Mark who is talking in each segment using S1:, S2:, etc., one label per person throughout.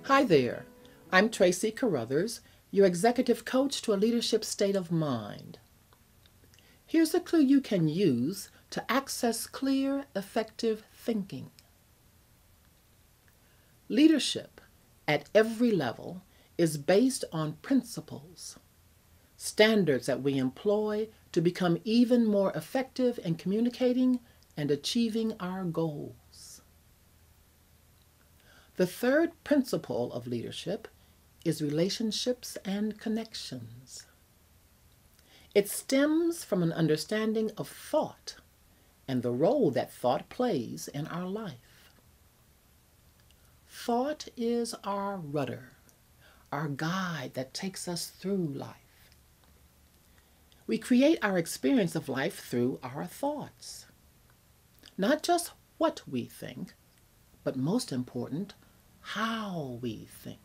S1: Hi there, I'm CoachCarruthers, your executive coach to a leadership state of mind. Here's a clue you can use to access clear, effective thinking. Leadership at every level is based on principles, standards that we employ to become even more effective in communicating and achieving our goals. The third principle of leadership is relationships and connections. It stems from an understanding of thought and the role that thought plays in our life. Thought is our rudder, our guide that takes us through life. We create our experience of life through our thoughts. Not just what we think, but most important, how we think.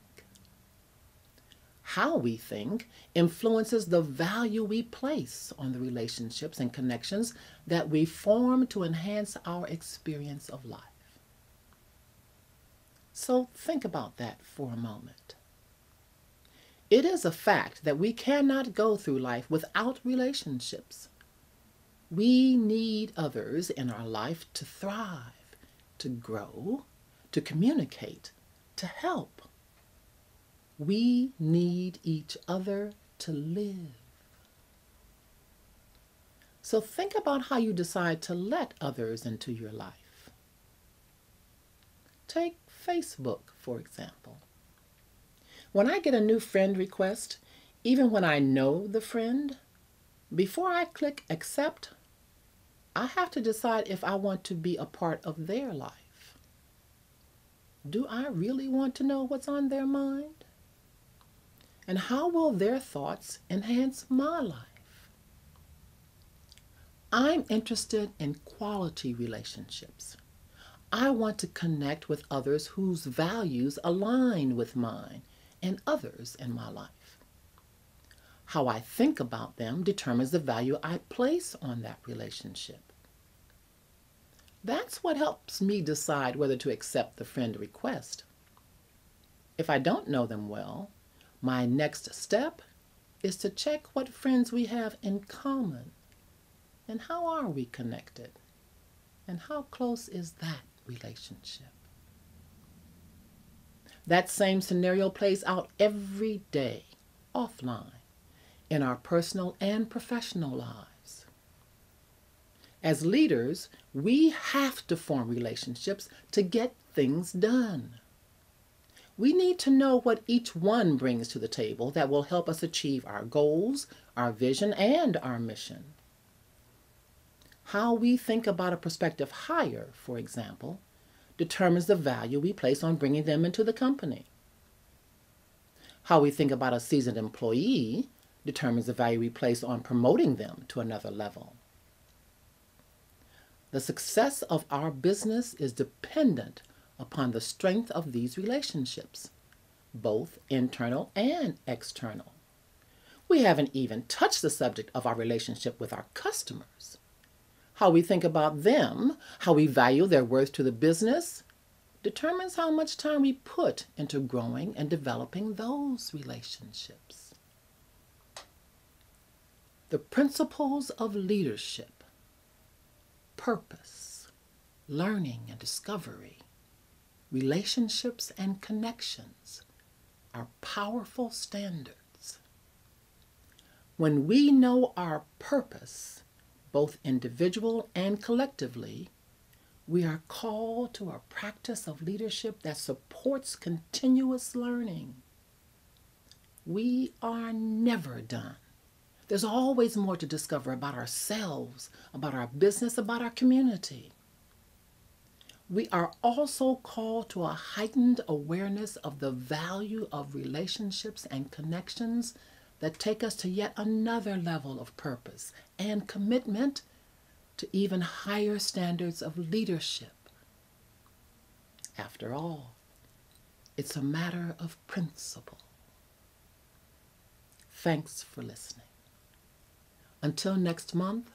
S1: How we think influences the value we place on the relationships and connections that we form to enhance our experience of life. So think about that for a moment. It is a fact that we cannot go through life without relationships. We need others in our life to thrive, to grow, to communicate, to help. We need each other to live. So think about how you decide to let others into your life. Take Facebook, for example. When I get a new friend request, even when I know the friend, before I click accept, I have to decide if I want to be a part of their life. Do I really want to know what's on their mind? And how will their thoughts enhance my life? I'm interested in quality relationships. I want to connect with others whose values align with mine and others in my life. How I think about them determines the value I place on that relationship. That's what helps me decide whether to accept the friend request. If I don't know them well, my next step is to check what friends we have in common and how are we connected and how close is that relationship. That same scenario plays out every day, offline, in our personal and professional lives. As leaders, we have to form relationships to get things done. We need to know what each one brings to the table that will help us achieve our goals, our vision, and our mission. How we think about a prospective hire, for example, determines the value we place on bringing them into the company. How we think about a seasoned employee determines the value we place on promoting them to another level. The success of our business is dependent upon the strength of these relationships, both internal and external. We haven't even touched the subject of our relationship with our customers. How we think about them, how we value their worth to the business, determines how much time we put into growing and developing those relationships. The principles of leadership, purpose, learning and discovery, relationships and connections are powerful standards. When we know our purpose, both individual and collectively, we are called to a practice of leadership that supports continuous learning. We are never done. There's always more to discover about ourselves, about our business, about our community. We are also called to a heightened awareness of the value of relationships and connections that take us to yet another level of purpose and commitment to even higher standards of leadership. After all, it's a matter of principle. Thanks for listening. Until next month,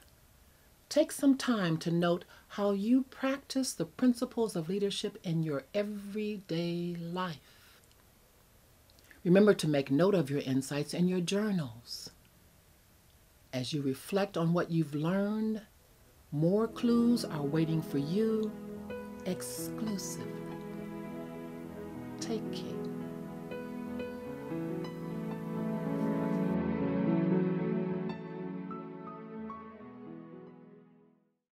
S1: take some time to note how you practice the principles of leadership in your everyday life. Remember to make note of your insights in your journals. As you reflect on what you've learned, more clues are waiting for you exclusively. Take care.